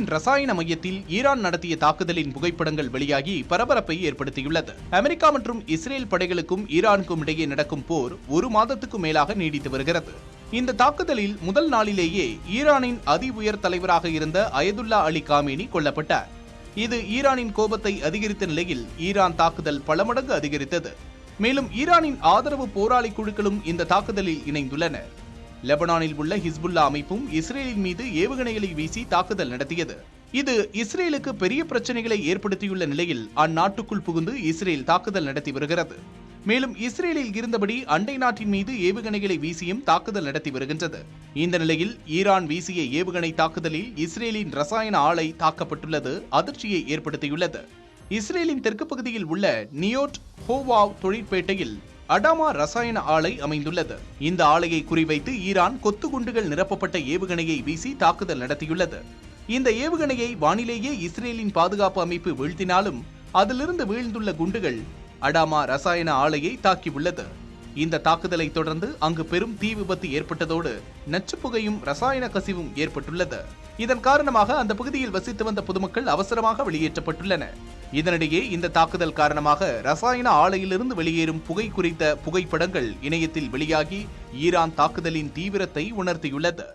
இஸ்ரேலின் ரசாயன மையத்தில் ஈரான் நடத்திய தாக்குதலின் புகைப்படங்கள் வெளியாகி பரபரப்பை ஏற்படுத்தியுள்ளது. அமெரிக்கா மற்றும் இஸ்ரேல் படைகளுக்கும் ஈரானுக்கும் இடையே நடக்கும் போர் ஒரு மாதத்துக்கும் மேலாக நீடித்து வருகிறது. இந்த தாக்குதலில் முதல் நாளிலேயே ஈரானின் அதி உயர் தலைவராக இருந்த அயதுல்லா அலி காமேனி கொல்லப்பட்டார். இது ஈரானின் கோபத்தை அதிகரித்த நிலையில் ஈரான் தாக்குதல் பல மடங்கு அதிகரித்தது. மேலும் ஈரானின் ஆதரவு போராளி குழுக்களும் இந்த தாக்குதலில் இணைந்துள்ளன. லெபனானில் உள்ள ஹிஸ்புல்லா அமைப்பும் இஸ்ரேலின் மீது ஏவுகணைகளை வீசி தாக்குதல் நடத்தியது. இது இஸ்ரேலுக்கு பெரிய பிரச்சனைகளை ஏற்படுத்தியுள்ள நிலையில் அந்நாட்டுக்குள் புகுந்து இஸ்ரேல் தாக்குதல் நடத்தி வருகிறது. மேலும் இஸ்ரேலில் இருந்தபடி அண்டை நாட்டின் மீது ஏவுகணைகளை வீசியும் தாக்குதல் நடத்தி வருகின்றது. இந்த நிலையில் ஈரான் வீசிய ஏவுகணை தாக்குதலில் இஸ்ரேலின் ரசாயன ஆலை தாக்கப்பட்டுள்ளது அதிர்ச்சியை ஏற்படுத்தியுள்ளது. இஸ்ரேலின் தெற்கு பகுதியில் உள்ள நியோட் ஹோவாவ் தொழிற்பேட்டையில் அடாமா ரசாயன ஆலை அமைந்துள்ளது. இந்த ஆலையை குறிவைத்து ஈரான் கொத்து குண்டுகள் நிரப்பப்பட்ட ஏவுகணையை வீசி தாக்குதல் நடத்தியுள்ளது. இந்த ஏவுகணையை வானிலேயே இஸ்ரேலின் பாதுகாப்பு அமைப்பு வீழ்த்தினாலும் அதிலிருந்து வீழ்ந்துள்ள குண்டுகள் அடாமா ரசாயன ஆலையை தாக்கியுள்ளது. இந்த தாக்குதலை தொடர்ந்து அங்கு பெரும் தீ விபத்து ஏற்பட்டதோடு நச்சுப்புகையும் ரசாயன கசிவும் ஏற்பட்டுள்ளது. இதன் காரணமாக அந்த பகுதியில் வசித்து வந்த பொதுமக்கள் அவசரமாக வெளியேற்றப்பட்டுள்ளனர். இதனிடையே இந்த தாக்குதல் காரணமாக ரசாயன ஆலையிலிருந்து வெளியேறும் புகை குறித்த புகைப்படங்கள் இணையத்தில் வெளியாகி ஈரான் தாக்குதலின் தீவிரத்தை உணர்த்தியுள்ளது.